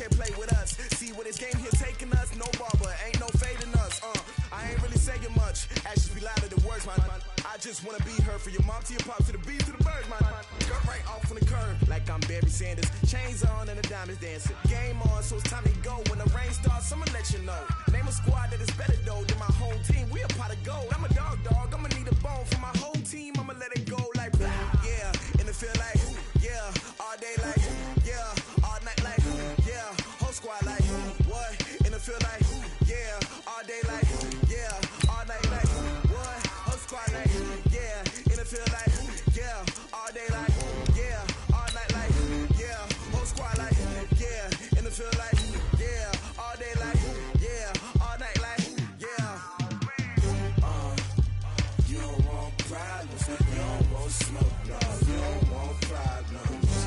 can't play with us. See where this game here taking us? No barber, ain't no fading us. I ain't really saying much. Actions be louder than words, man. I just wanna be heard from your mom to your pop to the beat to the birds, man. Cut right off on the curb, like I'm Barry Sanders. Chains on and the diamonds dancing. Game on, so it's time to go. When the rain starts, I'ma let you know. Name a squad that is better though than my whole team. We a pot of gold. I'm a dog. I'ma need a bone for my whole team. I'ma let it go like yeah. In the feel like yeah. All day like yeah. All night like yeah. Whole squad like what? In the feel like yeah. All day like yeah. All night like what? Whole squad like yeah. In the feel like yeah. All day like yeah. All night like yeah. Whole squad like yeah. In the feel like yeah. All day like yeah. All night like yeah. You don't want problems. You don't want smoke, no. You don't want problems.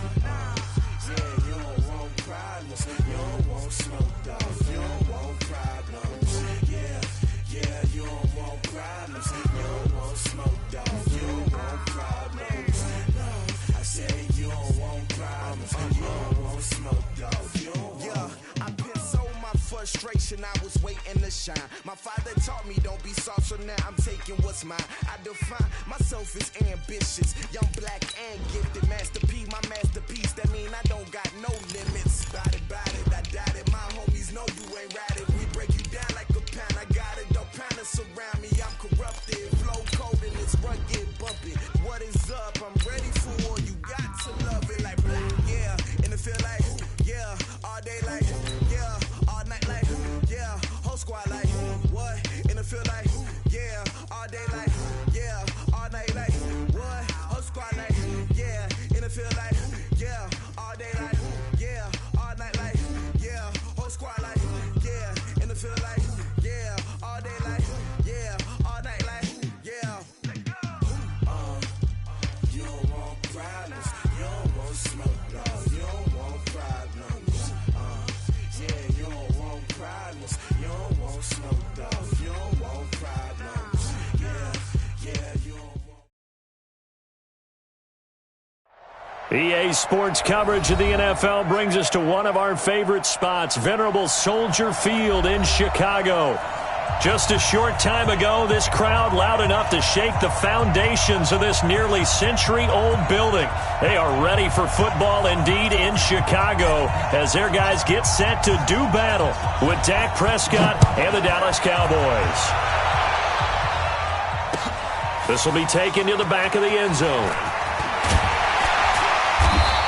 Yeah, you don't want problems. You don't want smoke, dog. You don't want problems. Yeah, you don't want problems. You don't want smoke, dog. You don't want problems. No, I said you don't want problems. You don't want smoke, dog. You don't want. I've been so my frustration, I was waiting to shine. My father taught me don't be soft, so now I'm taking what's mine. I define myself as ambitious, young, black, and gifted. Master P, my masterpiece. That mean I don't got no limits. Bout it, I doubt it. My homies know you ain't ratted. We break you down like a pound. I got it, don't pound to surround me. I'm corrupted, flow cold and it's rugged, bumpy. What is up? I'm ready for war. You got to love it like yeah. And it feel like yeah. All day like yeah. All night like yeah. Whole squad like what? And it feel like yeah. All day like yeah. All night like what? Whole squad like yeah. And it feel like yeah. All day like yeah. All night like yeah. Whole squad like yeah. And it feel like yeah. All day like yeah. All night like yeah. You don't want problems. You don't want smoke, no. You don't want problems. Yeah, you don't want problems. You don't want smoke, dog. You don't want problems. Yeah, you don't want. EA Sports coverage of the NFL brings us to one of our favorite spots, venerable Soldier Field in Chicago. Just a short time ago, this crowd loud enough to shake the foundations of this nearly century-old building. They are ready for football indeed in Chicago as their guys get set to do battle with Dak Prescott and the Dallas Cowboys. This will be taken to the back of the end zone.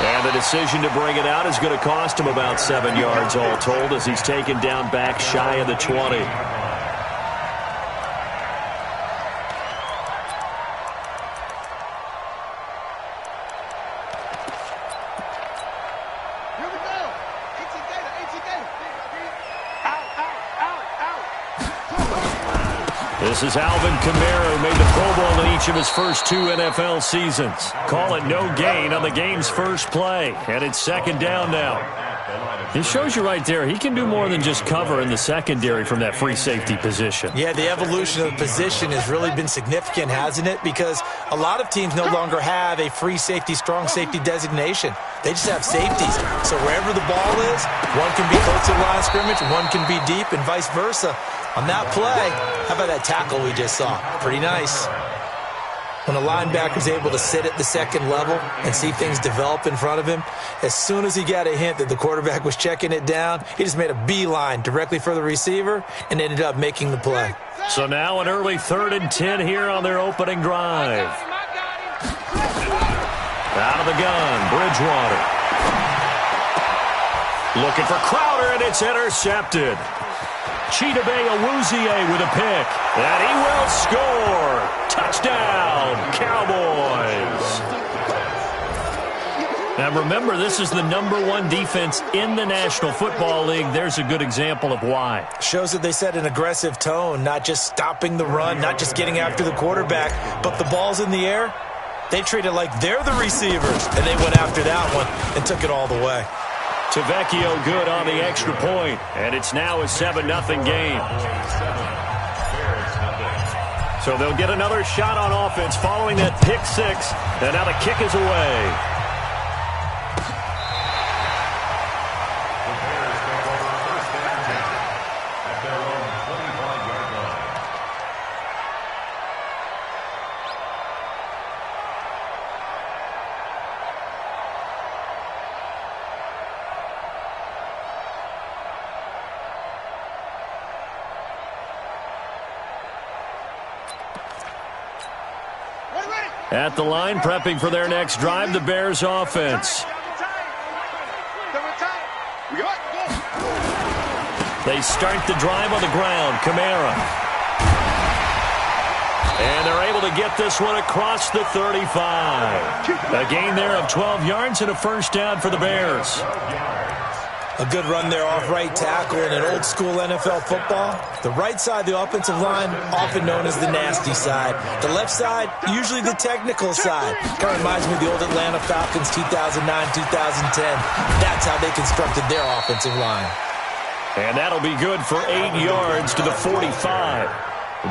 And the decision to bring it out is going to cost him about 7 yards all told as he's taken down back shy of the 20. This is Alvin Kamara, who made the Pro Bowl in each of his first 2 NFL seasons. Call it no gain on the game's first play, and it's second down now. It shows you right there, he can do more than just cover in the secondary from that free safety position. Yeah, the evolution of the position has really been significant, hasn't it? Because a lot of teams no longer have a free safety, strong safety designation. They just have safeties. So wherever the ball is, one can be close to the line of scrimmage, one can be deep, and vice versa. On that play, how about that tackle we just saw? Pretty nice. When a linebacker's able to sit at the second level and see things develop in front of him, as soon as he got a hint that the quarterback was checking it down, he just made a beeline directly for the receiver and ended up making the play. So now an early 3rd and 10 here on their opening drive. Out of the gun, Bridgewater. Looking for Crowder, and it's intercepted. Chidobe Awuzie with a pick, and he will score. Touchdown, Cowboys. Now remember, this is the #1 defense in the National Football League. There's a good example of why. Shows that they set an aggressive tone, not just stopping the run, not just getting after the quarterback, but the ball's in the air. They treat it like they're the receivers, and they went after that one and took it all the way. Tavecchio good on the extra point, and it's now a 7-0 game. So they'll get another shot on offense following that pick six, and now the kick is away. At the line, prepping for their next drive, the Bears offense. They start the drive on the ground. Kamara. And they're able to get this one across the 35. A gain there of 12 yards and a first down for the Bears. A good run there off right tackle in an old-school NFL football. The right side of the offensive line, often known as the nasty side. The left side, usually the technical side. Kind of reminds me of the old Atlanta Falcons 2009-2010. That's how they constructed their offensive line. And that'll be good for 8 yards to the 45.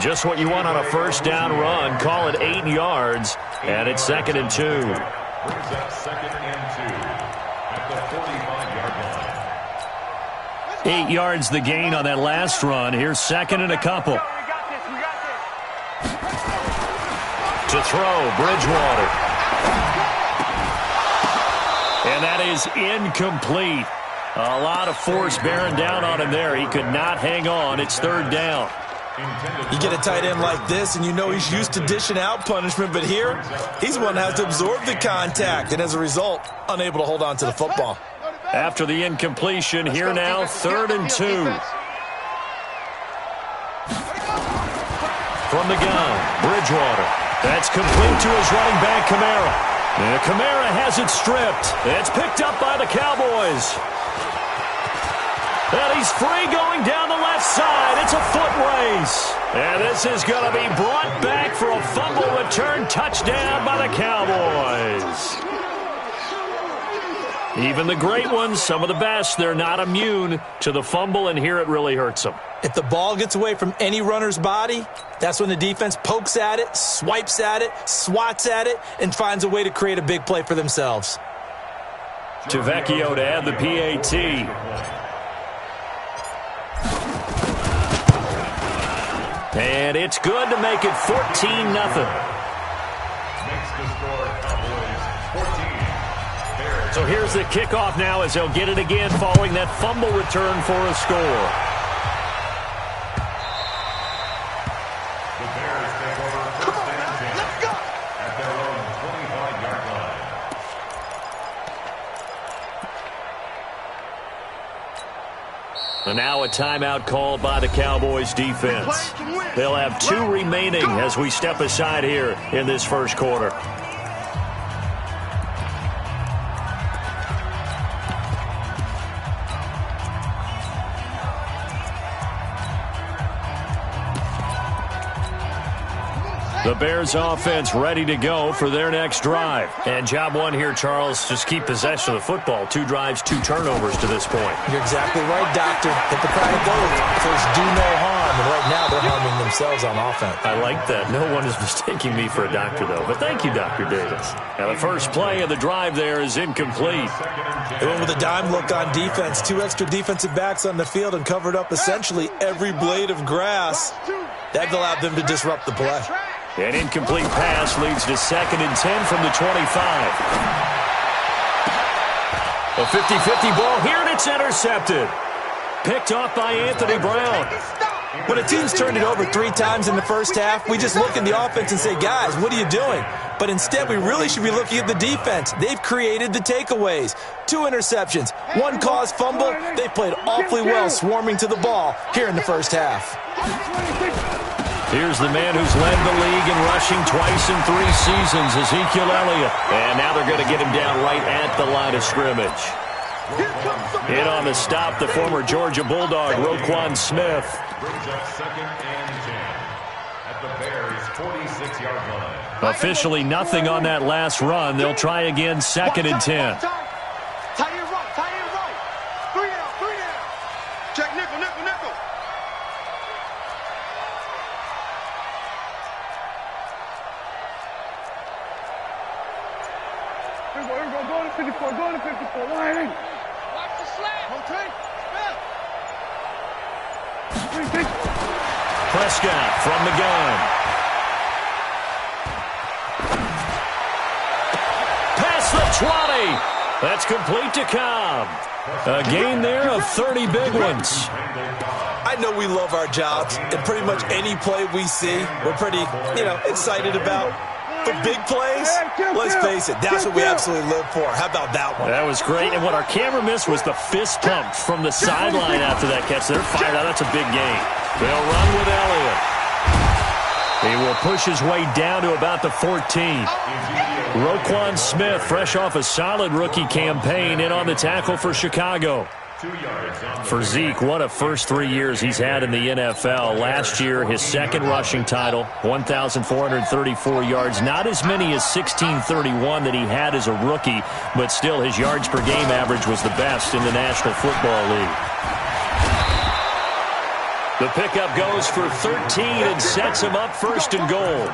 Just what you want on a first down run. Call it 8 yards, and it's 2nd and 2. Brings up 2nd and 2 at the 45-yard line. 8 yards the gain on that last run. Here's 2nd and a couple. To throw, Bridgewater. And that is incomplete. A lot of force bearing down on him there. He could not hang on. It's 3rd down. You get a tight end like this, and you know he's used to dishing out punishment, but here, he's one that has to absorb the contact, and as a result, unable to hold on to the football. After the incompletion, here now, 3rd and 2. From the gun, Bridgewater. That's complete to his running back, Kamara. And Kamara has it stripped. It's picked up by the Cowboys. And he's free going down the left side. It's a foot race. And this is going to be brought back for a fumble return touchdown by the Cowboys. Even the great ones, some of the best, they're not immune to the fumble, and here it really hurts them. If the ball gets away from any runner's body, that's when the defense pokes at it, swipes at it, swats at it, and finds a way to create a big play for themselves. Tavecchio to add the PAT. And it's good to make it 14-0. Makes the score Cowboys 14. So here's the kickoff now as they'll get it again following that fumble return for a score. The Bears take over first and 10 at their own 25-yard line. And now a timeout called by the Cowboys defense. They'll have 2 remaining as we step aside here in this first quarter. The Bears offense ready to go for their next drive. And job one here, Charles, just keep possession of the football. 2 drives, 2 turnovers to this point. You're exactly right, Doctor. Hippocratic oath. First, do no harm. And right now, they're harming themselves on offense. I like that. No one is mistaking me for a doctor, though. But thank you, Dr. Davis. Now, the first play of the drive there is incomplete. They went with a dime look on defense. 2 extra defensive backs on the field and covered up essentially every blade of grass. That allowed them to disrupt the play. An incomplete pass leads to 2nd and 10 from the 25. A 50-50 ball here, and it's intercepted. Picked off by Anthony Brown. When a team's turned it over 3 times in the first half, we just look at the offense and say, guys, what are you doing? But instead, we really should be looking at the defense. They've created the takeaways. 2 interceptions, 1 caused fumble. They played awfully well swarming to the ball here in the first half. Here's the man who's led the league in rushing twice in 3 seasons, Ezekiel Elliott. And now they're going to get him down right at the line of scrimmage. In on the stop, the former Georgia Bulldog, Roquan Smith. Brings up 2nd and 10 at the Bears' 46-yard line. Officially nothing on that last run. They'll try again, 2nd and 10. Tie it right. 3 down. Check nickel. Here we go. Go to 54. Line in. Watch the slam. Okay. Prescott from the gun. Past the 20. That's complete to Cobb. A gain there of 30 big ones. I know we love our jobs, and pretty much any play we see, we're pretty, excited about. The big plays, let's face it, that's what we absolutely live for. How about that one? That was great, and what our camera missed was the fist pump from the sideline after that catch. They're fired out. That's a big gain. They'll run with Elliott. He will push his way down to about the 14. Roquan Smith, fresh off a solid rookie campaign, in on the tackle for Chicago. For Zeke, what a first 3 years he's had in the NFL. Last year, his second rushing title, 1,434 yards. Not as many as 1,631 that he had as a rookie, but still his yards per game average was the best in the National Football League. The pickup goes for 13 and sets him up first and goal.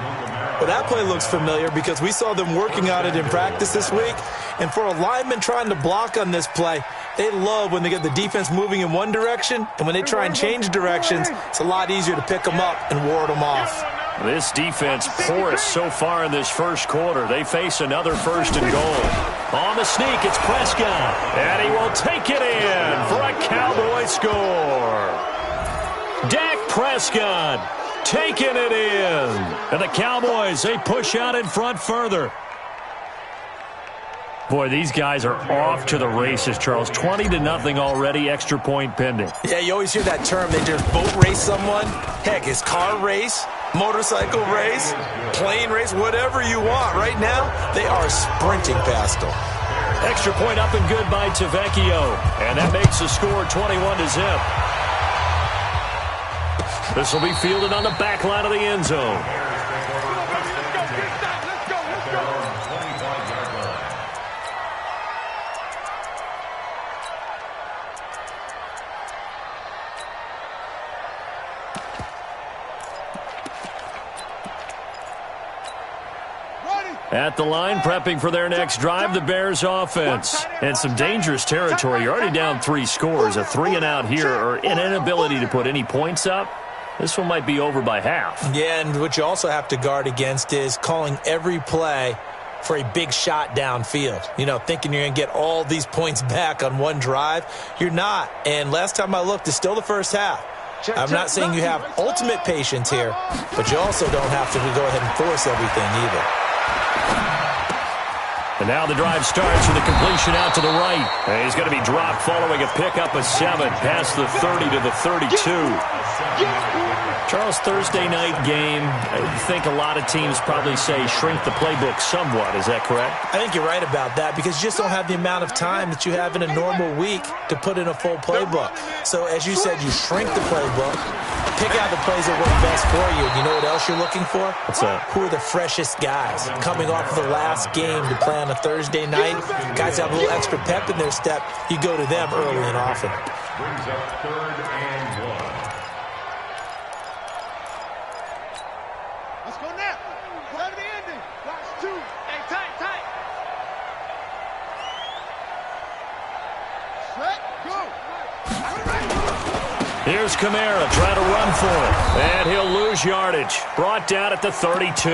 Well, that play looks familiar because we saw them working on it in practice this week. And for a lineman trying to block on this play, they love when they get the defense moving in one direction, and when they try and change directions, it's a lot easier to pick them up and ward them off. This defense porous so far in this first quarter. They face another first and goal. On the sneak, it's Prescott, and he will take it in for a Cowboy score. Dak Prescott taking it in. And the Cowboys, they push out in front further. Boy, these guys are off to the races, Charles. 20-0 already, extra point pending. Yeah, you always hear that term. They just boat race someone. Heck, it's car race, motorcycle race, plane race, whatever you want. Right now, they are sprinting past them. Extra point up and good by Tavecchio. And that makes the score 21-0. This will be fielded on the back line of the end zone. At the line, prepping for their next drive, the Bears offense. And some dangerous territory. You're already down 3 scores. A 3-and-out here, or an inability to put any points up. This one might be over by half. Yeah, and what you also have to guard against is calling every play for a big shot downfield. You know, thinking you're going to get all these points back on one drive. You're not. And last time I looked, it's still the first half. I'm not saying you have ultimate patience here, but you also don't have to go ahead and force everything either. And now the drive starts with a completion out to the right. And he's going to be dropped following a pickup of 7 past the 30 to the 32. Charles, Thursday night game, I think a lot of teams probably say shrink the playbook somewhat. Is that correct? I think you're right about that because you just don't have the amount of time that you have in a normal week to put in a full playbook. So as you said, you shrink the playbook, pick out the plays that work best for you. And you know what else you're looking for? What's that? Who are the freshest guys coming off of the last game to play on a Thursday night? Guys have a little extra pep in their step. You go to them early and often. Brings up 3rd and 1. Let's go now. Time to the ending. Watch 2. Hey, tight. Set, go. Here's Kamara trying to run for it. And he'll lose yardage. Brought down at the 32.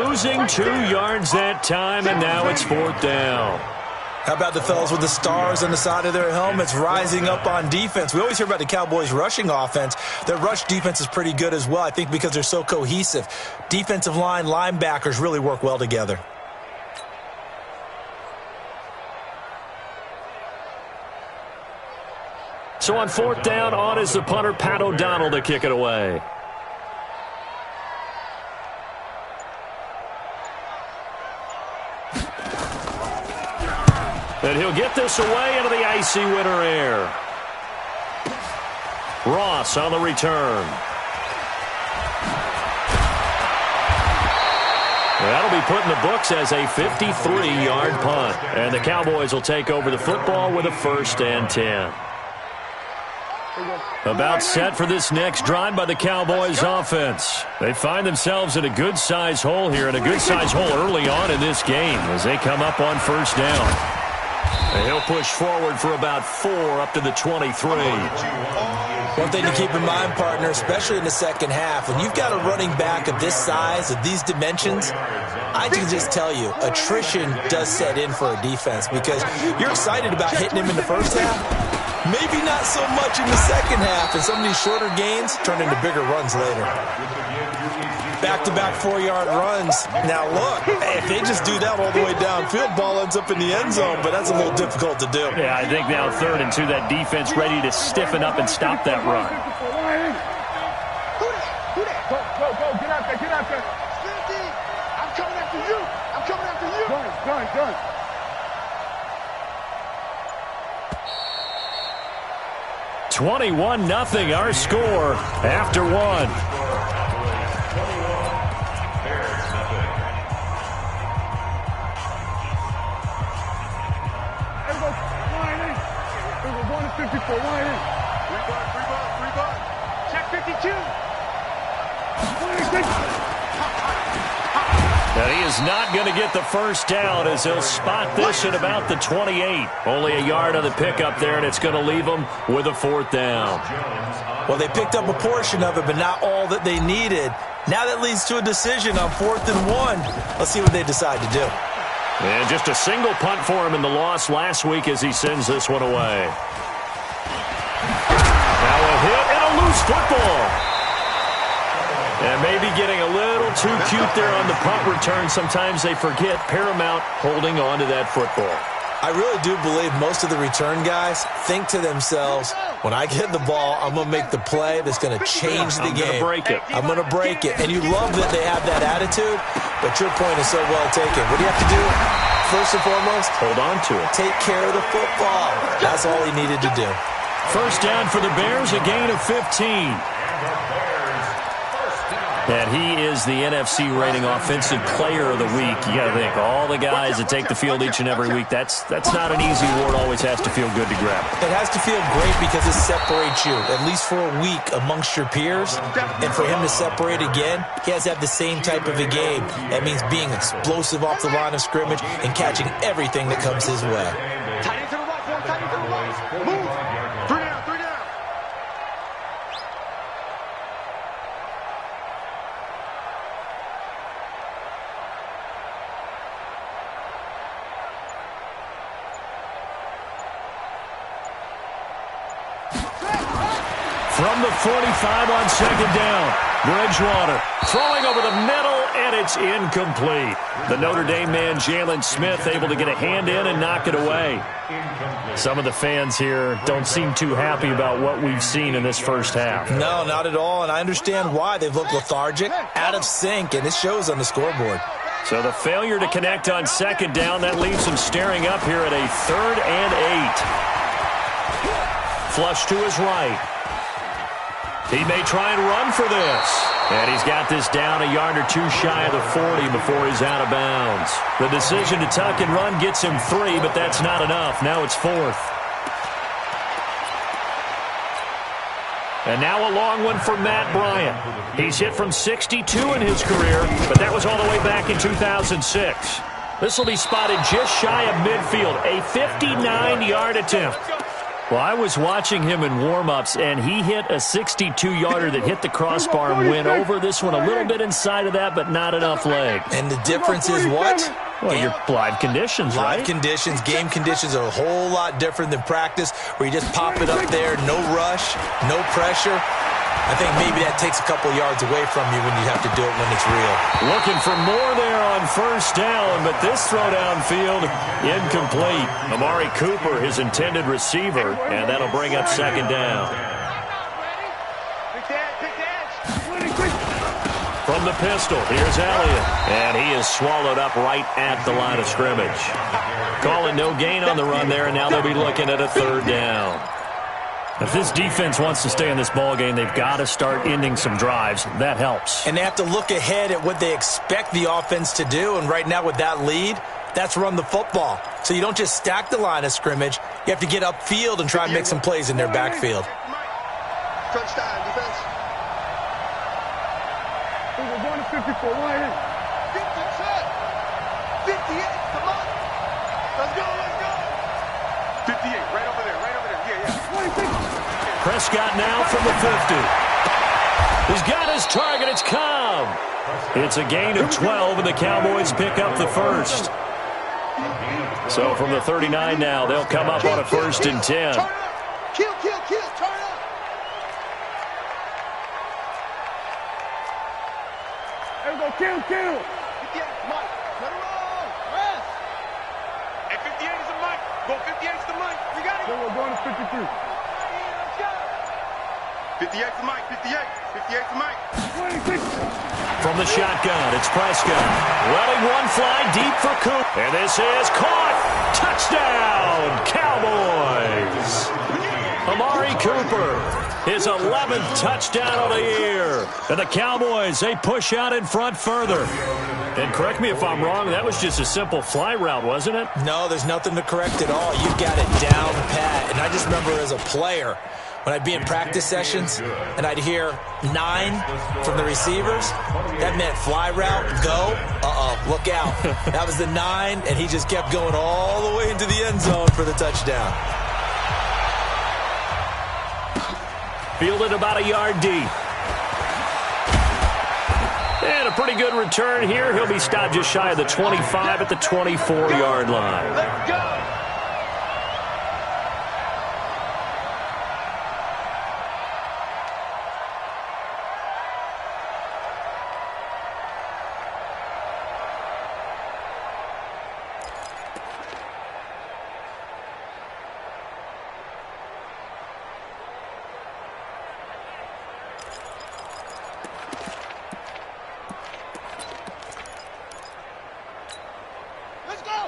Losing 2 yards that time, and now it's 4th down. How about the fellas with the stars on the side of their helmets rising up on defense? We always hear about the Cowboys' rushing offense. Their rush defense is pretty good as well, I think, because they're so cohesive. Defensive line, linebackers really work well together. So on 4th down, on is the punter, Pat O'Donnell, to kick it away. And he'll get this away into the icy winter air. Ross on the return. That'll be put in the books as a 53-yard punt. And the Cowboys will take over the football with a 1st and 10. About set for this next drive by the Cowboys offense. They find themselves in a good-sized hole here, and a good-sized hole early on in this game as they come up on 1st down. And he'll push forward for about 4 up to the 23. One thing to keep in mind, partner, especially in the second half, when you've got a running back of this size, of these dimensions, I can just tell you, attrition does set in for a defense because you're excited about hitting him in the first half. Maybe not so much in the second half, and some of these shorter gains turn into bigger runs later. back-to-back 4-yard runs. Now, look, if they just do that all the way downfield, ball ends up in the end zone, but that's a little difficult to do. Yeah, I think now 3rd and 2, that defense ready to stiffen up and stop that run. Go, get out there. I'm coming after you. Done. 21-0 our score after 1. We're going to 54. Line in. Rebound. Check 52. And he is not going to get the first down as he'll spot this at about the 28. Only a yard on the pickup there, and it's going to leave them with a 4th down. Well, they picked up a portion of it, but not all that they needed. Now that leads to a decision on 4th and 1. Let's see what they decide to do. And just a single punt for him in the loss last week as he sends this one away. Now a hit and a loose football. And maybe getting a little too cute there on the punt return. Sometimes they forget Paramount holding on to that football. I really do believe most of the return guys think to themselves, when I get the ball, I'm going to make the play that's going to change the game. I'm going to break it. And you love that they have that attitude, but your point is so well taken. What do you have to do? First and foremost, hold on to it. Take care of the football. That's all he needed to do. First down for the Bears, a gain of 15. And he is the NFC rating offensive player of the week. You got to think, all the guys that take the field each and every week, that's not an easy award. Always has to feel good to grab. It has to feel great because it separates you, at least for a week, amongst your peers. And for him to separate again, he has to have the same type of a game. That means being explosive off the line of scrimmage and catching everything that comes his way. Tight into the right, tight into the right. Move. 3 down. From the 45 on 2nd down, Bridgewater throwing over the middle, and it's incomplete. The Notre Dame man, Jalen Smith, able to get a hand in and knock it away. Some of the fans here don't seem too happy about what we've seen in this first half. No, not at all, and I understand why. They've looked lethargic, out of sync, and it shows on the scoreboard. So the failure to connect on 2nd down, that leaves them staring up here at a 3rd and 8. Flush to his right. He may try and run for this. And he's got this down a yard or 2 shy of the 40 before he's out of bounds. The decision to tuck and run gets him 3, but that's not enough. Now it's 4th. And now a long one for Matt Bryant. He's hit from 62 in his career, but that was all the way back in 2006. This will be spotted just shy of midfield, a 59-yard attempt. Well, I was watching him in warm-ups, and he hit a 62-yarder that hit the crossbar and went over this one a little bit inside of that, but not enough leg. And the difference is what? Well, your live conditions, right? Live conditions, game conditions are a whole lot different than practice, where you just pop it up there, no rush, no pressure. I think maybe that takes a couple yards away from you when you have to do it when it's real. Looking for more there on 1st down, but this throw downfield incomplete. Amari Cooper, his intended receiver, and that'll bring up 2nd down. From the pistol, here's Elliott, and he is swallowed up right at the line of scrimmage. Calling no gain on the run there, and now they'll be looking at a 3rd down. If this defense wants to stay in this ballgame, they've got to start ending some drives. That helps. And they have to look ahead at what they expect the offense to do. And right now with that lead, that's run the football. So you don't just stack the line of scrimmage. You have to get upfield and try and make some plays in their backfield. Touchdown, defense. We're going to 54. Line in. 57. 58. Come on. Let's go. 58. Right over there. Prescott now from the 50. He's got his target. It's Cobb. It's a gain of 12, and the Cowboys pick up the first. So from the 39 now, they'll come up on a 1st and 10. Kill. Turn up. kill. 58, Mike. Let her roll. Rest. And 58 is the Mike. Go 58 is the Mike. We got it. Then we're going to 53. 58 to Mike. 58. 58 to Mike. 26. From the shotgun, it's Prescott. Letting one fly deep for Coop. And this is caught. Touchdown, Cowboys. Amari Cooper, his 11th touchdown of the year. And the Cowboys, they push out in front further. And correct me if I'm wrong, that was just a simple fly route, wasn't it? No, there's nothing to correct at all. You've got it down pat. And I just remember as a player, when I'd be in practice sessions and I'd hear 9 from the receivers, that meant fly route, go, look out. That was the 9, and he just kept going all the way into the end zone for the touchdown. Fielded about a yard deep. And a pretty good return here. He'll be stopped just shy of the 25 at the 24-yard line. Let's go.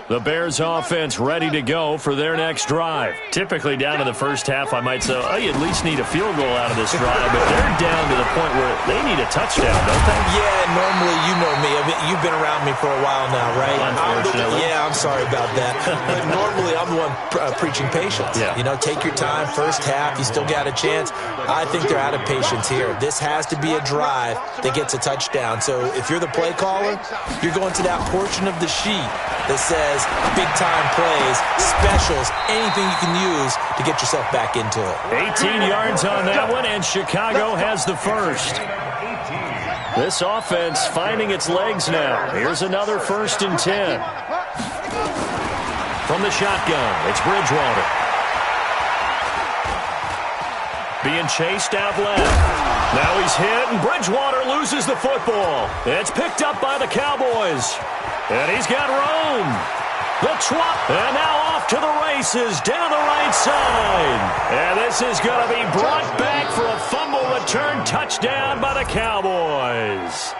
The Bears offense ready to go for their next drive. Typically down to the first half, I might say, oh, you at least need a field goal out of this drive, but they're down to the point where they need a touchdown, don't they? Yeah, normally, you know me. You've been around me for a while now, right? Unfortunately. I'm sorry about that. But normally, I'm the one preaching patience. Yeah. You know, take your time, first half, you still got a chance. I think they're out of patience here. This has to be a drive that gets a touchdown. So if you're the play caller, you're going to that portion of the sheet that says big-time plays, specials, anything you can use to get yourself back into it. 18 yards on that one, and Chicago has the first. This offense finding its legs now. Here's another 1st and 10. From the shotgun, it's Bridgewater. Being chased out left. Now he's hit, and Bridgewater loses the football. It's picked up by the Cowboys. And he's got room. The twop, and now off to the races down the right side. And this is going to be brought back for a fumble return touchdown by the Cowboys.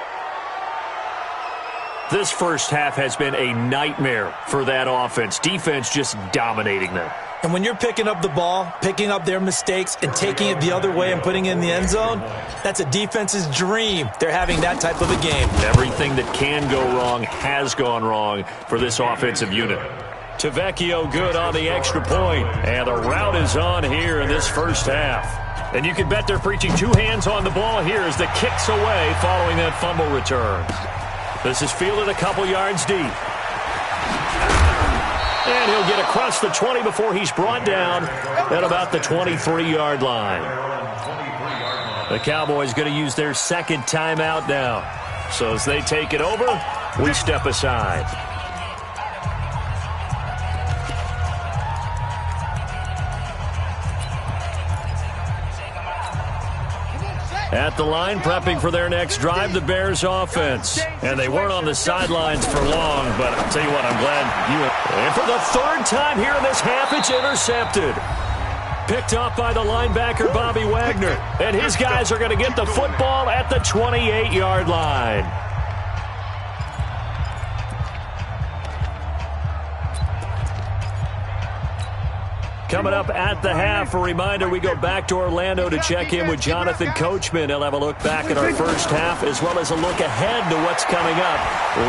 This first half has been a nightmare for that offense. Defense just dominating them. And when you're picking up the ball, picking up their mistakes, and taking it the other way and putting it in the end zone, that's a defense's dream. They're having that type of a game. Everything that can go wrong has gone wrong for this offensive unit. Tavecchio good on the extra point, and the route is on here in this first half. And you can bet they're preaching 2 hands on the ball here as the kick's away following that fumble return. This is fielded a couple yards deep. And he'll get across the 20 before he's brought down at about the 23-yard line. The Cowboys going to use their second timeout now. So as they take it over, we step aside. At the line, prepping for their next drive, the Bears offense. And they weren't on the sidelines for long, but I'll tell you what, I'm glad you... And for the 3rd time here in this half, it's intercepted. Picked up by the linebacker, Bobby Wagner. And his guys are going to get the football at the 28-yard line. Coming up at the half, a reminder, we go back to Orlando to check in with Jonathan Coachman. He'll have a look back at our first half as well as a look ahead to what's coming up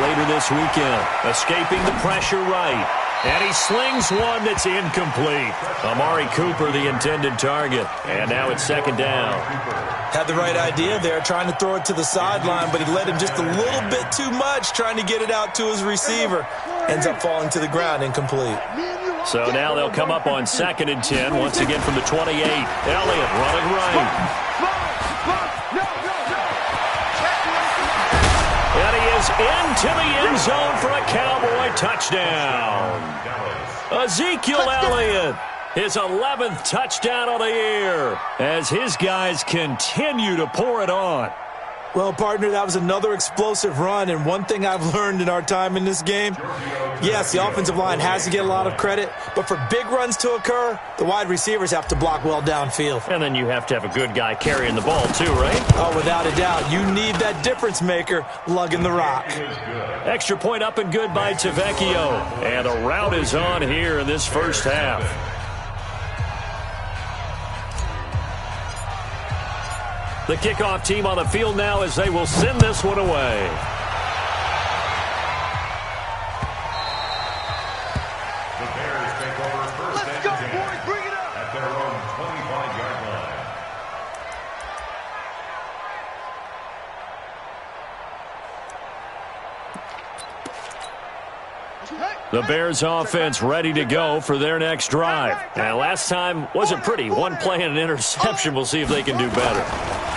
later this weekend. Escaping the pressure right. And he slings one that's incomplete. Amari Cooper, the intended target. And now it's 2nd down. Had the right idea there, trying to throw it to the sideline, but he let him just a little bit too much, trying to get it out to his receiver. Ends up falling to the ground, incomplete. So now they'll come up on 2nd and 10, once again from the 28. Elliott running right. And he is into the end zone for a Cowboy touchdown. Ezekiel Elliott, his 11th touchdown of the year, as his guys continue to pour it on. Well, partner, that was another explosive run, and one thing I've learned in our time in this game, yes, the offensive line has to get a lot of credit, but for big runs to occur, the wide receivers have to block well downfield. And then you have to have a good guy carrying the ball too, right? Oh, without a doubt. You need that difference maker lugging the rock. Extra point up and good by Tavecchio. And the rout is on here in this first half. The kickoff team on the field now as they will send this one away. The Bears take over first and 10 at their own 25-yard line. The Bears offense ready to go for their next drive. And last time wasn't pretty. One play and an interception. We'll see if they can do better.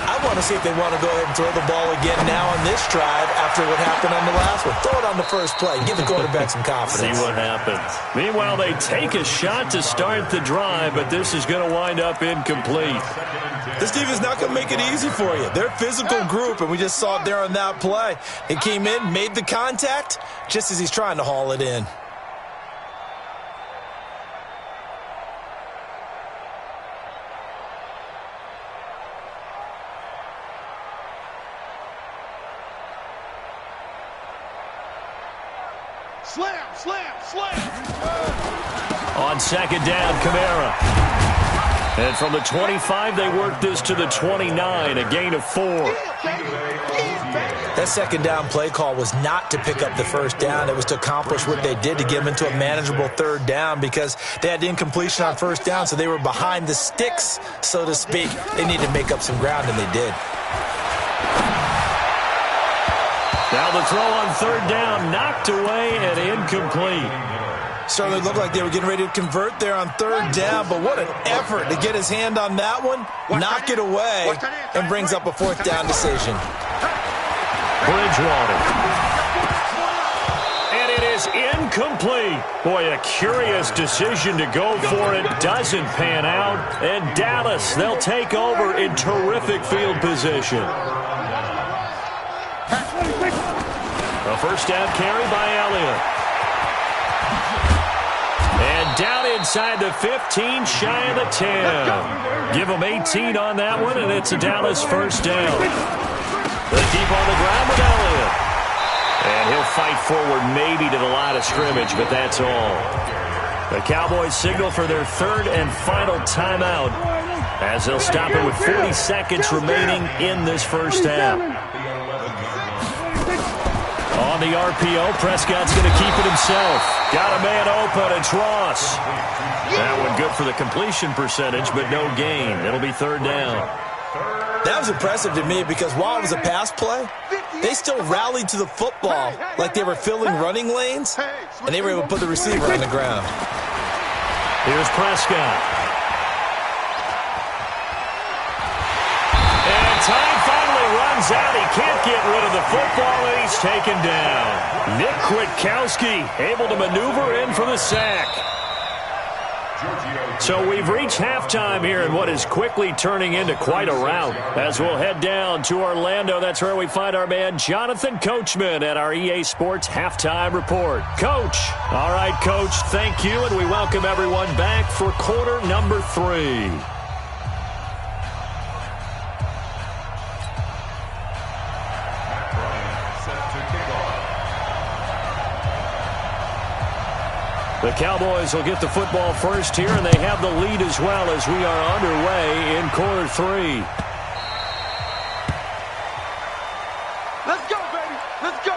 I want to see if they want to go ahead and throw the ball again now on this drive after what happened on the last one. Throw it on the first play. Give the quarterback some confidence. See what happens. Meanwhile, they take a shot to start the drive, but this is going to wind up incomplete. This defense is not going to make it easy for you. They're a physical group, and we just saw it there on that play. He came in, made the contact, just as he's trying to haul it in. Slam, slam, slam. On second down, Kamara. And from the 25, they work this to the 29, a gain of 4. That second down play call was not to pick up the first down. It was to accomplish what they did to get them into a manageable third down because they had incompletion on first down, so they were behind the sticks, so to speak. They needed to make up some ground, and they did. Now the throw on third down, knocked away and incomplete. Certainly looked like they were getting ready to convert there on third down, but what an effort to get his hand on that one, knock it away, and brings up a fourth down decision. Bridgewater. And it is incomplete. Boy, a curious decision to go for it. Doesn't pan out. And Dallas, they'll take over in terrific field position. A first down carry by Elliott. And down inside the 15, shy of the 10. Give them 18 on that one, and it's a Dallas first down. They're deep on the ground with Elliott. And he'll fight forward maybe to the line of scrimmage, but that's all. The Cowboys signal for their third and final timeout as they'll stop it with 40 seconds remaining in this first half. On the RPO, Prescott's going to keep it himself. Got a man open, it's Ross. That one good for the completion percentage, but no gain. It'll be third down. That was impressive to me because while it was a pass play, they still rallied to the football like they were filling running lanes, and they were able to put the receiver on the ground. Here's Prescott. Time finally runs out. He can't get rid of the football, and he's taken down. Nick Kwiatkowski able to maneuver in for the sack. So we've reached halftime here in what is quickly turning into quite a rout. As we'll head down to Orlando, that's where we find our man Jonathan Coachman at our EA Sports Halftime Report. Coach. All right, Coach, thank you, and we welcome everyone back for quarter number 3. The Cowboys will get the football first here, and they have the lead as well as we are underway in quarter 3. Let's go, baby. Let's go.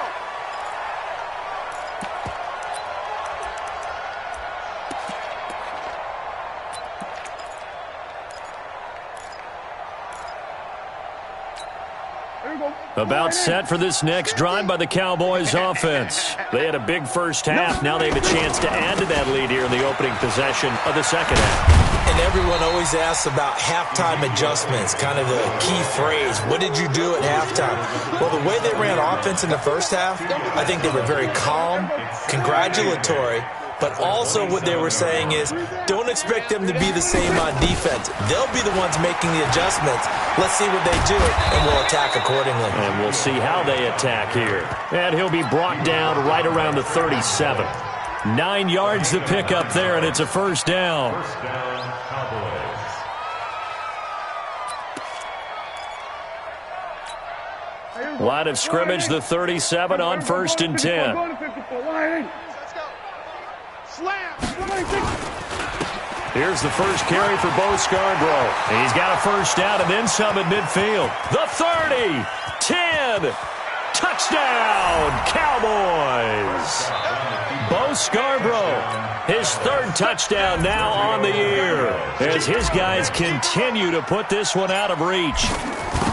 About set for this next drive by the Cowboys offense. They had a big first half. Now they have a chance to add to that lead here in the opening possession of the second half. And everyone always asks about halftime adjustments, kind of the key phrase. What did you do at halftime? Well, the way they ran offense in the first half, I think they were very calm, congratulatory, But also what they were saying is, don't expect them to be the same on defense. They'll be the ones making the adjustments. Let's see what they do, and we'll attack accordingly. And we'll see how they attack here. And he'll be brought down right around the 37. 9 yards to pick up there, and it's a first down. First down, Cowboys. Line of scrimmage, the 37 on 1st and 10. Go to 54. Line. Let's go. Slam. Here's the first carry for Bo Scarborough. He's got a first down and then some at midfield. The 30, 10, touchdown, Cowboys. Bo Scarborough, his 3rd touchdown now on the year as his guys continue to put this one out of reach.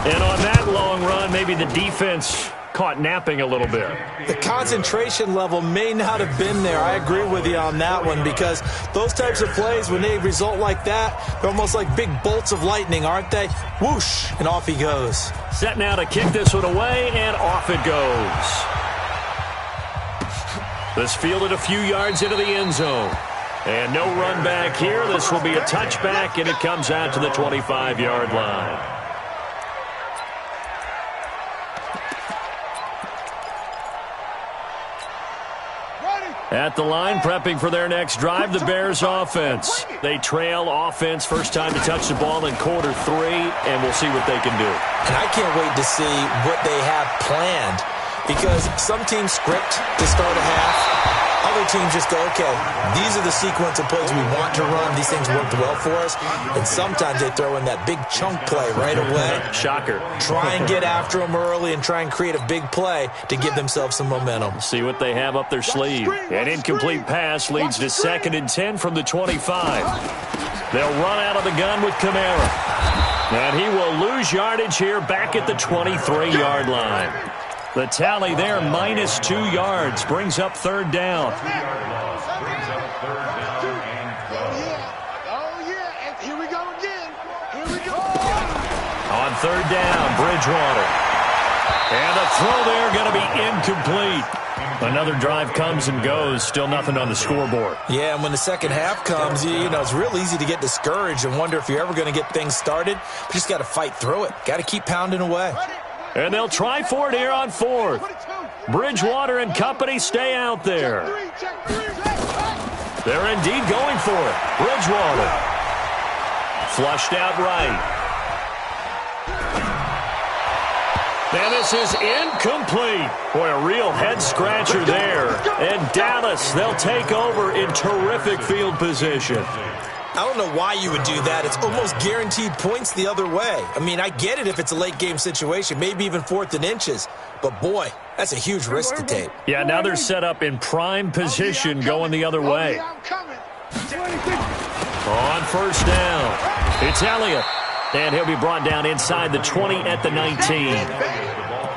And on that long run, maybe the defense caught napping a little bit. The concentration level may not have been there. I agree with you on that one, because those types of plays, when they result like that, they're almost like big bolts of lightning, aren't they? Whoosh, and off he goes. Set now to kick this one away, and off it goes. This fielded a few yards into the end zone. And no run back here. This will be a touchback, and it comes out to the 25-yard line. At the line, prepping for their next drive, the Bears offense. They trail offense, first time to touch the ball in quarter 3, and we'll see what they can do. And I can't wait to see what they have planned, because some teams script to start a half. Other teams just go, okay, these are the sequence of plays we want to run. These things worked well for us. And sometimes they throw in that big chunk play right away. Shocker. Try and get after them early and try and create a big play to give themselves some momentum. See what they have up their sleeve. An incomplete pass leads to 2nd and 10 from the 25. They'll run out of the gun with Kamara. And he will lose yardage here back at the 23-yard line. The tally there, -2 yards, brings up 3rd down. 2-yard loss brings up 3rd down and 12. Oh, yeah. And here we go again. Here we go. On 3rd down, Bridgewater. And the throw there going to be incomplete. Another drive comes and goes, still nothing on the scoreboard. Yeah, and when the second half comes, you know, it's real easy to get discouraged and wonder if you're ever going to get things started. You just got to fight through it. Got to keep pounding away. And they'll try for it here on 4th. Bridgewater and company stay out there. They're indeed going for it. Bridgewater. Flushed out right. And this is incomplete. Boy, a real head-scratcher there. And Dallas, they'll take over in terrific field position. I don't know why you would do that. It's almost guaranteed points the other way. I mean, I get it if it's a late-game situation, maybe even 4th and inches. But, boy, that's a huge risk to take. Yeah, now they're set up in prime position going the other way. On 1st down, it's Elliott. And he'll be brought down inside the 20 at the 19.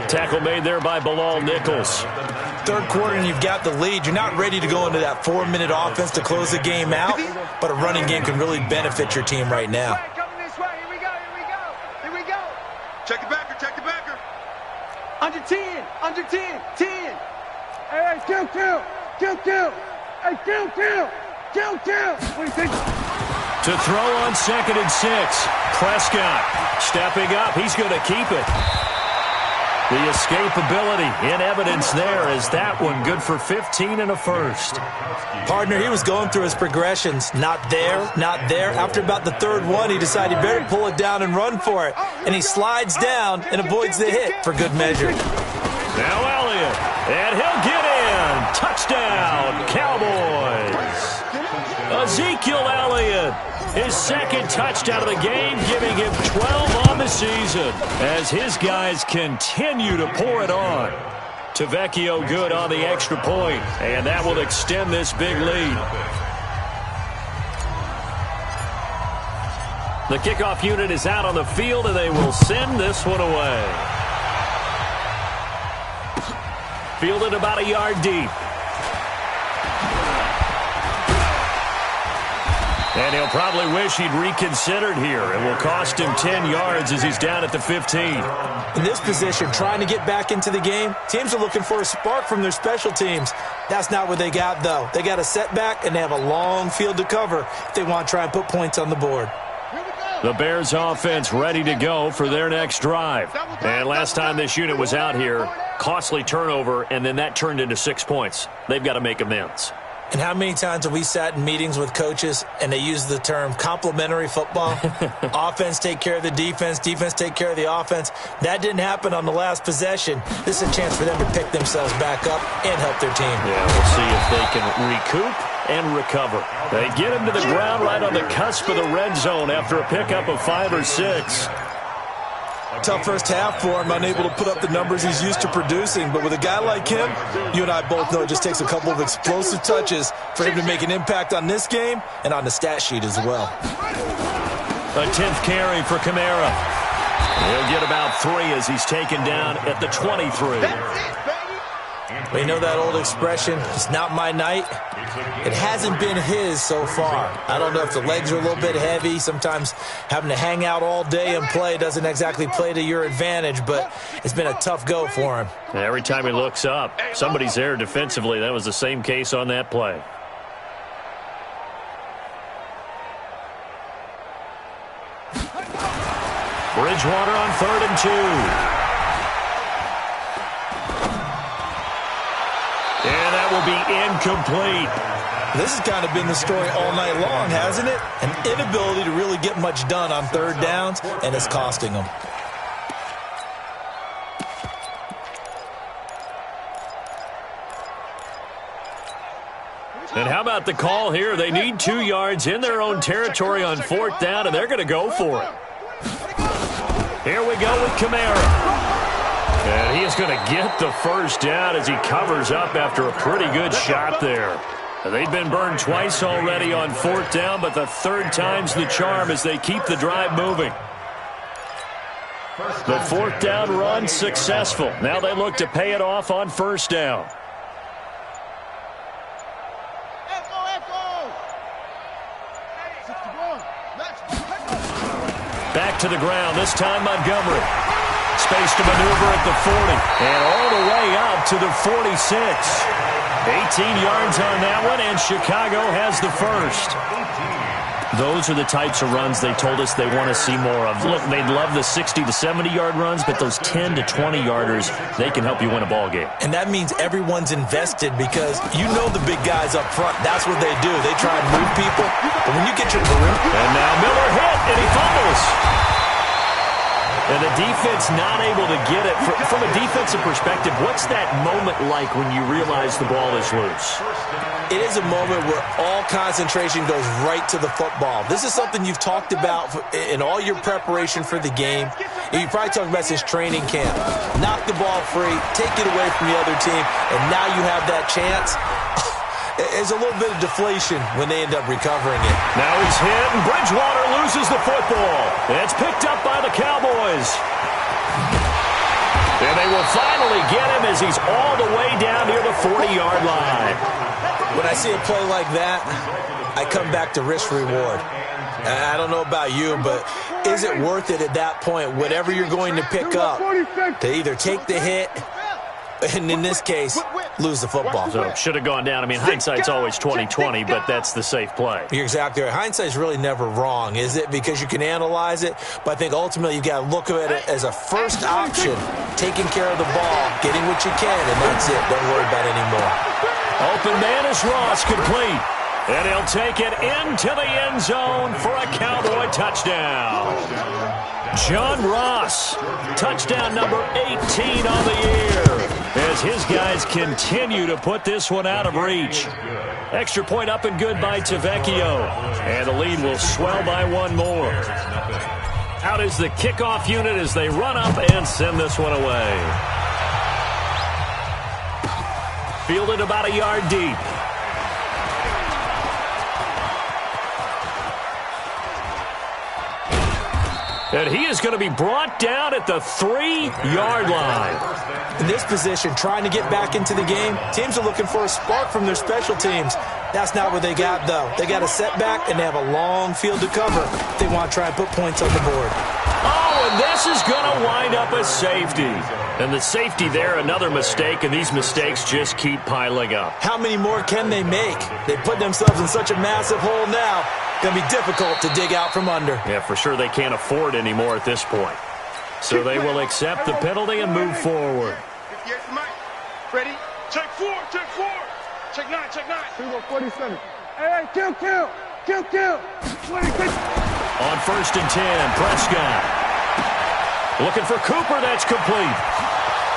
Tackle made there by Bilal Nichols. 3rd quarter and you've got the lead. You're not ready to go into that 4-minute offense to close the game out, but a running game can really benefit your team right now. Coming this way. Here we go. Here we go. Here we go. Check the backer. Check the backer. Under 10. Under 10. 10. Hey, kill. Hey, kill. What do you think? To throw on 2nd and 6. Prescott stepping up. He's going to keep it. The escapability in evidence there is that one good for 15 and a first. Partner, he was going through his progressions. Not there, not there. After about the 3rd one, he decided he better pull it down and run for it. And he slides down and avoids the hit for good measure. Now Elliott, and he'll get in. Touchdown, Cowboys. Ezekiel Elliott, his 2nd touchdown of the game, giving him 12 on the season as his guys continue to pour it on. Tavecchio good on the extra point, and that will extend this big lead. The kickoff unit is out on the field, and they will send this one away. Fielded about a yard deep. And he'll probably wish he'd reconsidered here. It will cost him 10 yards as he's down at the 15. In this position, trying to get back into the game, teams are looking for a spark from their special teams. That's not what they got, though. They got a setback, and they have a long field to cover if they want to try and put points on the board. The Bears offense ready to go for their next drive. And last time this unit was out here, costly turnover, and then that turned into 6 points. They've got to make amends. And how many times have we sat in meetings with coaches and they use the term complementary football? Offense take care of the defense, defense take care of the offense. That didn't happen on the last possession. This is a chance for them to pick themselves back up and help their team. Yeah, we'll see if they can recoup and recover. They get him to the ground right on the cusp of the red zone after a pickup of 5 or 6. Tough first half for him, unable to put up the numbers he's used to producing. But with a guy like him, you and I both know it just takes a couple of explosive touches for him to make an impact on this game and on the stat sheet as well. A 10th carry for Kamara. He'll get about 3 as he's taken down at the 23. Well, you know that old expression, it's not my night? It hasn't been his so far. I don't know if the legs are a little bit heavy. Sometimes having to hang out all day and play doesn't exactly play to your advantage, but it's been a tough go for him. Every time he looks up, somebody's there defensively. That was the same case on that play. Bridgewater on 3rd and 2. And that will be incomplete. This has kind of been the story all night long, hasn't it? An inability to really get much done on 3rd downs, and it's costing them. And how about the call here? They need 2 yards in their own territory on 4th down, and they're going to go for it. Here we go with Kamara. And he is going to get the first down as he covers up after a pretty good shot there. They've been burned twice already on 4th down, but the 3rd time's the charm as they keep the drive moving. The 4th down run successful. Now they look to pay it off on 1st down. Back to the ground, this time Montgomery. Space to maneuver at the 40. And all the way up to the 46. 18 yards on that one, and Chicago has the first. Those are the types of runs they told us they want to see more of. Look, they'd love the 60 to 70-yard runs, but those 10 to 20-yarders, they can help you win a ball game. And that means everyone's invested because you know the big guys up front. That's what they do. They try and move people. But when you get your perimeter... And now Miller hit, and he fumbles. And the defense not able to get it. From a defensive perspective, what's that moment like when you realize the ball is loose? It is a moment where all concentration goes right to the football. This is something you've talked about in all your preparation for the game. You probably talked about since training camp. Knock the ball free, take it away from the other team, and now you have that chance. There's a little bit of deflation when they end up recovering it. Now he's hit, and Bridgewater loses the football. It's picked up by the Cowboys. And they will finally get him as he's all the way down near the 40-yard line. When I see a play like that, I come back to risk-reward. I don't know about you, but is it worth it at that point, whatever you're going to pick up, to either take the hit, and in this case, lose the football? So should have gone down. I mean, hindsight's always 20/20, but that's the safe play. You're exactly right. Hindsight's really never wrong, is it? Because you can analyze it, but I think ultimately you've got to look at it as a first option, taking care of the ball, getting what you can, and that's it. Don't worry about it anymore. Open man is Ross, complete. And he'll take it into the end zone for a Cowboy touchdown. John Ross, touchdown number 18 on the year, as his guys continue to put this one out of reach. Extra point up and good by Tavecchio, and the lead will swell by one more. Out is the kickoff unit as they run up and send this one away. Fielded about a yard deep. And he is going to be brought down at the 3-yard line. In this position, trying to get back into the game, teams are looking for a spark from their special teams. That's not what they got, though. They got a setback, and they have a long field to cover if they want to try and put points on the board. Oh, and this is going to wind up a safety. And the safety there, another mistake, and these mistakes just keep piling up. How many more can they make? They put themselves in such a massive hole now. Going to be difficult to dig out from under. Yeah, for sure they can't afford any more at this point. So they will accept the penalty and move forward. 58 for Mike. Ready? Check 4, check 4. Check 9, check 9. 47. Hey, kill. 26. On 1st and 10, Prescott. Looking for Cooper, that's complete.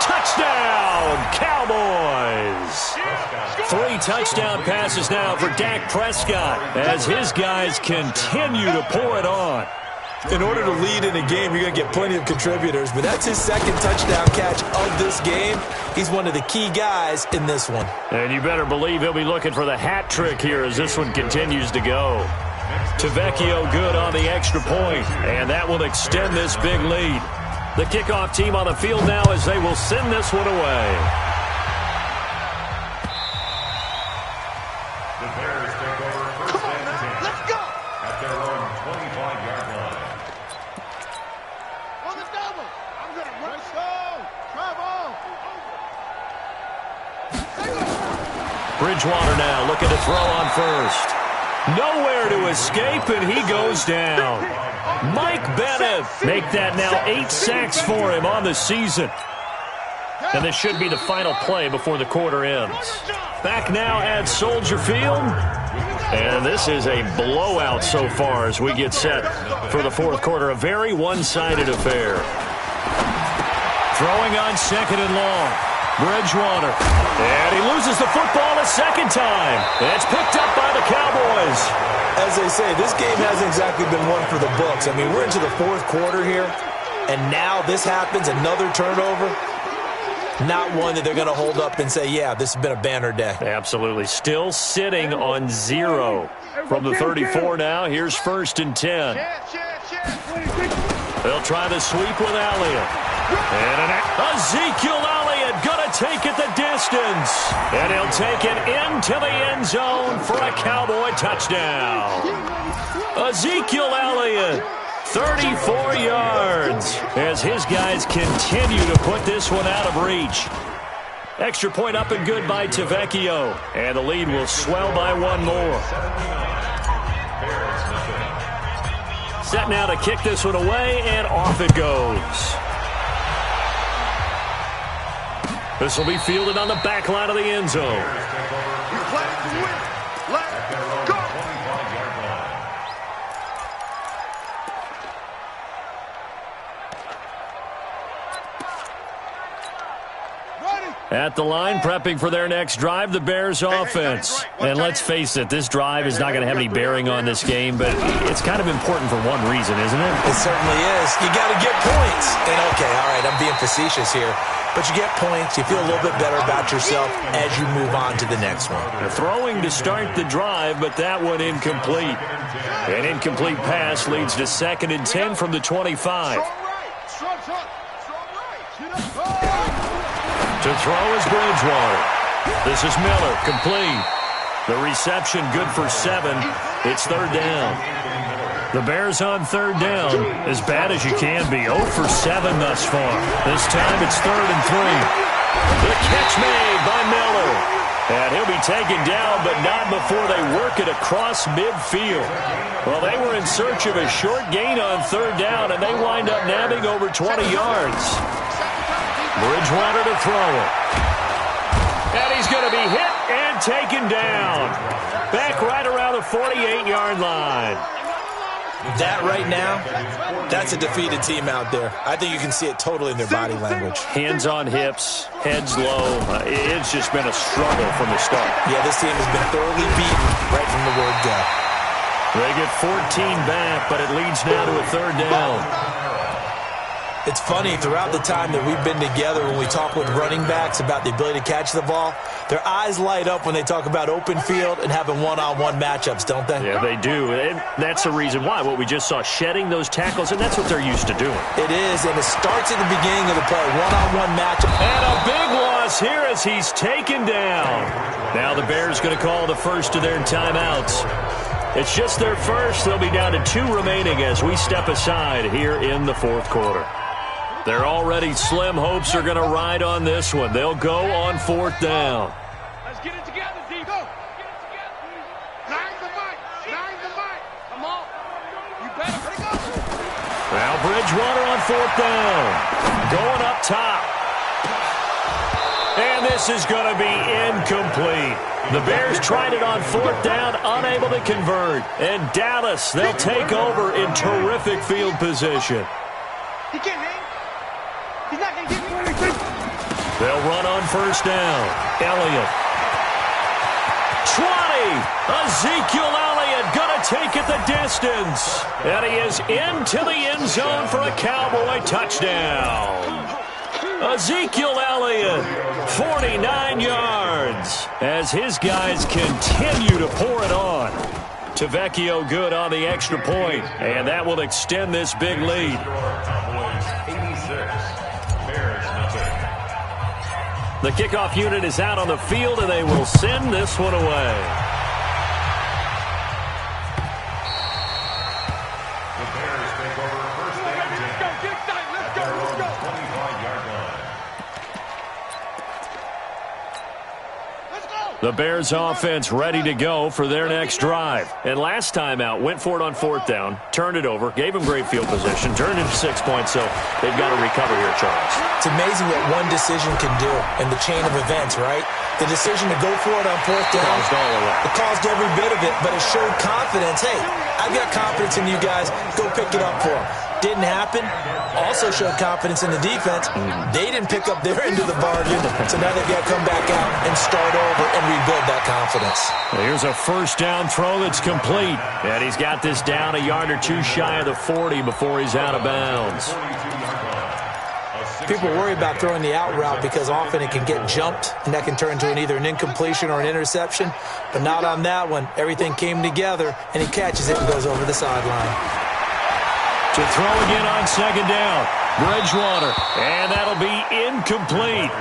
Touchdown, Cowboys. 3 touchdown passes now for Dak Prescott as his guys continue to pour it on. In order to lead in a game, you're going to get plenty of contributors, but that's his 2nd touchdown catch of this game. He's one of the key guys in this one. And you better believe he'll be looking for the hat trick here as this one continues to go. Tavecchio good on the extra point, and that will extend this big lead. The kickoff team on the field now as they will send this one away. The Bears take over first and 10. Let's go. At their own 25-yard line. On the double. I'm going to run. Travel. Bridgewater now looking to throw on 1st. Nowhere to escape, and he goes down. Mike Bennett make that now 8 sacks for him on the season. And this should be the final play before the quarter ends. Back now at Soldier Field. And this is a blowout so far as we get set for the 4th quarter. A very one-sided affair. Throwing on 2nd and long. Bridgewater. And he loses the football a 2nd time. And it's picked up by the Cowboys. As they say, this game hasn't exactly been one for the books. I mean, we're into the 4th quarter here, and now this happens, another turnover. Not one that they're going to hold up and say, yeah, this has been a banner day. Absolutely. Still sitting on 0 from the 34 now. Here's 1st and 10. They'll try the sweep with Elliott. And Ezekiel Elliott going to take it the distance. And he'll take it into the end zone for a Cowboy touchdown. Ezekiel Elliott, 34 yards, as his guys continue to put this one out of reach. Extra point up and good by Tavecchio. And the lead will swell by 1 more. Set now to kick this one away, and off it goes. This will be fielded on the back line of the end zone. At the line, prepping for their next drive, the Bears offense. And let's face it, this drive is not going to have any bearing on this game, but it's kind of important for one reason, isn't it? It certainly is. You got to get points. And okay, all right, I'm being facetious here. But you get points, you feel a little bit better about yourself as you move on to the next one. They're throwing to start the drive, but that one incomplete. An incomplete pass leads to 2nd and 10 from the 25. To throw is Bridgewater. This is Miller, complete. The reception good for 7. It's 3rd down. The Bears on 3rd down, as bad as you can be. 0 for 7 thus far. This time it's 3rd and 3. The catch made by Miller. And he'll be taken down, but not before they work it across midfield. Well, they were in search of a short gain on 3rd down, and they wind up nabbing over 20 yards. Bridgewater to throw it. And he's going to be hit and taken down. Back right around the 48-yard line. That right now, that's a defeated team out there. I think you can see it totally in their body language. Hands on hips, heads low. It's just been a struggle from the start. Yeah, this team has been thoroughly beaten right from the word go. They get 14 back, but it leads now to a 3rd down. It's funny, throughout the time that we've been together, when we talk with running backs about the ability to catch the ball, their eyes light up when they talk about open field and having one-on-one matchups, don't they? Yeah, they do. And that's the reason why. What we just saw, shedding those tackles, and that's what they're used to doing. It is, and it starts at the beginning of the play, one-on-one matchup. And a big one loss here as he's taken down. Now the Bears going to call the first of their timeouts. It's just their first. They'll be down to 2 remaining as we step aside here in the fourth quarter. Their already slim hopes are going to ride on this one. They'll go on 4th down. Let's get it together, D. Go. Get it together. Nine the mic. Come on. You better. Let it go. Now Bridgewater on 4th down. Going up top. And this is going to be incomplete. The Bears tried it on 4th down, unable to convert. And Dallas, they'll take over in terrific field position. He can't hang. He's not going to get me. They'll run on 1st down. Elliott. 20. Ezekiel Elliott going to take it the distance. And he is into the end zone for a Cowboy touchdown. Ezekiel Elliott, 49 yards, as his guys continue to pour it on. Tavecchio good on the extra point, and that will extend this big lead. The kickoff unit is out on the field, and they will send this one away. The Bears offense ready to go for their next drive. And last time out, went for it on 4th down, turned it over, gave them great field position, turned it into 6 points, so they've got to recover here, Charles. It's amazing what one decision can do in the chain of events, right? The decision to go for it on 4th down, it caused every bit of it, but it showed confidence. Hey, I've got confidence in you guys. Go pick it up for them. Didn't happen. Also showed confidence in the defense. They didn't pick up their end of the bargain, so now they've got to come back out and start over and rebuild that confidence. Here's a 1st down throw that's complete, and he's got this down a yard or 2 shy of the 40 before he's out of bounds. People worry about throwing the out route because often it can get jumped, and that can turn into either an incompletion or an interception, but not on that one. Everything came together, and he catches it and goes over the sideline. To throw again on 2nd down. Bridgewater. And that'll be incomplete.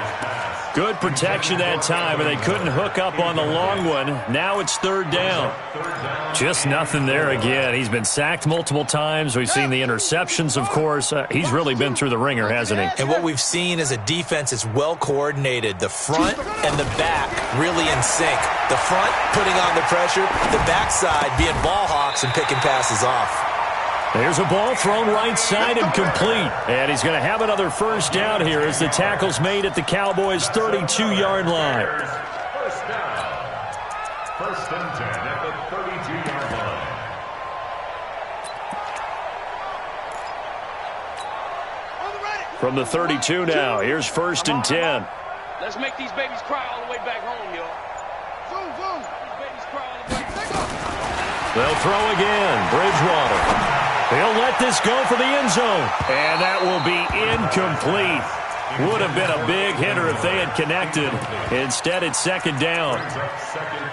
Good protection that time, and they couldn't hook up on the long one. Now it's 3rd down. Just nothing there again. He's been sacked multiple times. We've seen the interceptions, of course. He's really been through the ringer, hasn't he? And what we've seen is a defense that's well coordinated. The front and the back really in sync. The front putting on the pressure. The backside being ball hawks and picking passes off. There's a ball thrown right side and complete. And he's going to have another 1st down here as the tackle's made at the Cowboys' 32-yard line. 1st down. 1st and 10 at the 32-yard line. From the 32 now, here's 1st and 10. Let's make these babies cry all the way back home, y'all. Zoom. These babies cry all the way back home. They'll throw again. Bridgewater. He'll let this go for the end zone. And that will be incomplete. Would have been a big hitter if they had connected. Instead, it's 2nd down.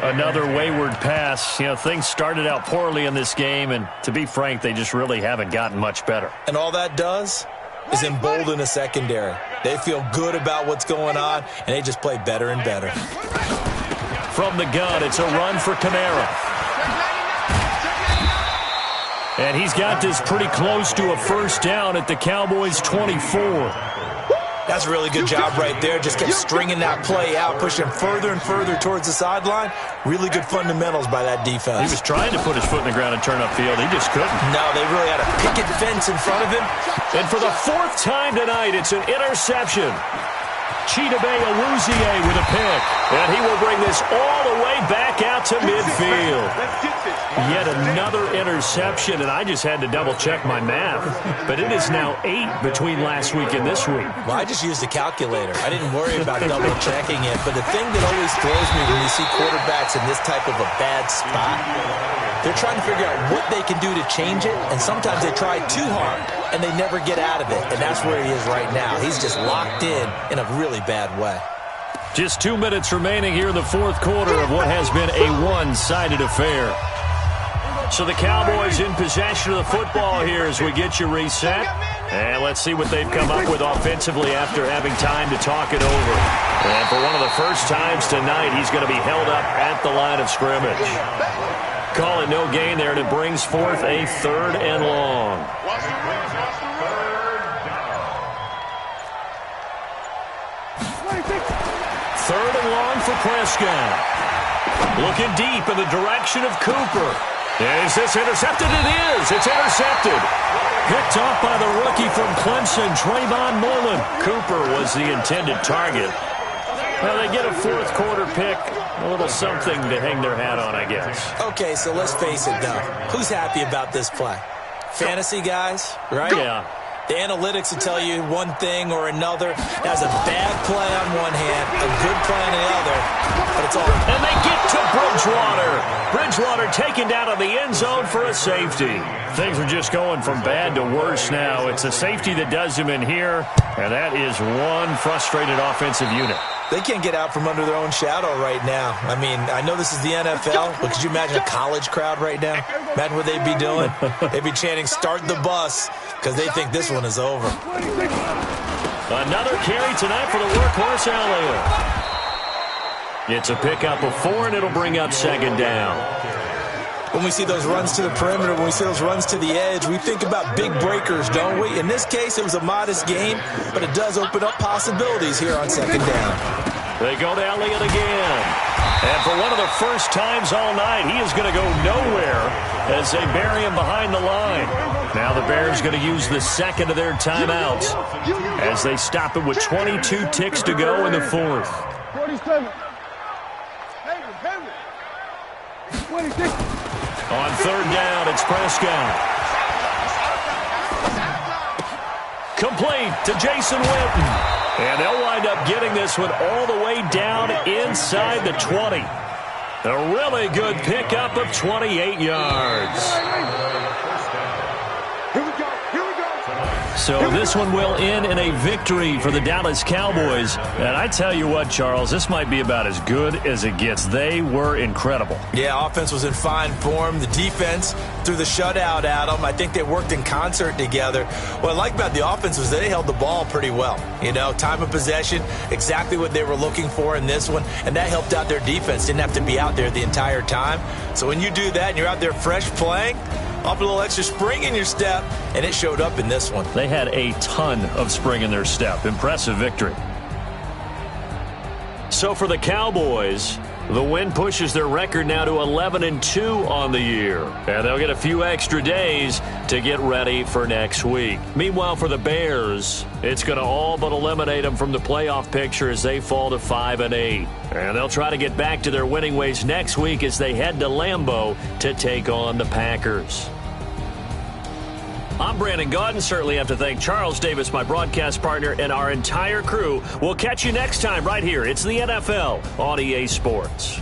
Another wayward pass. You know, things started out poorly in this game, and to be frank, they just really haven't gotten much better. And all that does is embolden a secondary. They feel good about what's going on, and they just play better and better. From the gun, it's a run for Kamara. And he's got this pretty close to a 1st down at the Cowboys' 24. That's a really good job right there. Just kept stringing that play out, pushing further and further towards the sideline. Really good fundamentals by that defense. He was trying to put his foot in the ground and turn upfield. He just couldn't. No, they really had a picket fence in front of him. And for the 4th time tonight, it's an interception. Chidobe Awuzie with a pick. And he will bring this all the way back out to midfield. Yet another interception, and I just had to double-check my math. But it is now 8 between last week and this week. Well, I just used a calculator. I didn't worry about double-checking it. But the thing that always throws me when you see quarterbacks in this type of a bad spot, they're trying to figure out what they can do to change it, and sometimes they try too hard, and they never get out of it. And that's where he is right now. He's just locked in a really bad way. Just 2 minutes remaining here in the 4th quarter of what has been a one-sided affair. So the Cowboys in possession of the football here as we get you reset. And let's see what they've come up with offensively after having time to talk it over. And for one of the first times tonight, he's going to be held up at the line of scrimmage. Call it no gain there, and it brings forth a 3rd and long. Third and long for Prescott. Looking deep in the direction of Cooper. Is this intercepted? It is. It's intercepted. Picked off by the rookie from Clemson, Trayvon Mullen. Cooper was the intended target. Well, they get a 4th quarter pick. A little something to hang their hat on, I guess. Okay, so let's face it, though. Who's happy about this play? Fantasy guys, right? Yeah. The analytics will tell you one thing or another. That's a bad play on one hand, a good play on the other, but it's all. And they get to Bridgewater. Bridgewater taken down on the end zone for a safety. Things are just going from bad to worse now. It's a safety that does him in here, and that is one frustrated offensive unit. They can't get out from under their own shadow right now. I mean, I know this is the NFL, but could you imagine a college crowd right now? Imagine what they'd be doing. They'd be chanting, "Start the bus," because they think this one is over. Another carry tonight for the workhorse Elliott. It's a pickup of 4, and it'll bring up 2nd down. When we see those runs to the perimeter, when we see those runs to the edge, we think about big breakers, don't we? In this case, it was a modest game, but it does open up possibilities here on 2nd down. They go to Elliott again. And for one of the first times all night, he is going to go nowhere as they bury him behind the line. Now the Bears going to use the 2nd of their timeouts as they stop it with 22 ticks to go in the 4th. 47. 26. On 3rd down, it's Prescott. Complete to Jason Witten. And they'll wind up getting this one all the way down inside the 20. A really good pickup of 28 yards. So this one will end in a victory for the Dallas Cowboys. And I tell you what, Charles, this might be about as good as it gets. They were incredible. Yeah, offense was in fine form. The defense threw the shutout at them. I think they worked in concert together. What I like about the offense was they held the ball pretty well. You know, time of possession, exactly what they were looking for in this one. And that helped out their defense. Didn't have to be out there the entire time. So when you do that and you're out there fresh playing, up a little extra spring in your step, and it showed up in this one. They had a ton of spring in their step. Impressive victory. So for the Cowboys, the win pushes their record now to 11-2 on the year. And they'll get a few extra days to get ready for next week. Meanwhile, for the Bears, it's going to all but eliminate them from the playoff picture as they fall to 5-8. And they'll try to get back to their winning ways next week as they head to Lambeau to take on the Packers. I'm Brandon Gaudin. Certainly have to thank Charles Davis, my broadcast partner, and our entire crew. We'll catch you next time right here. It's the NFL on EA Sports.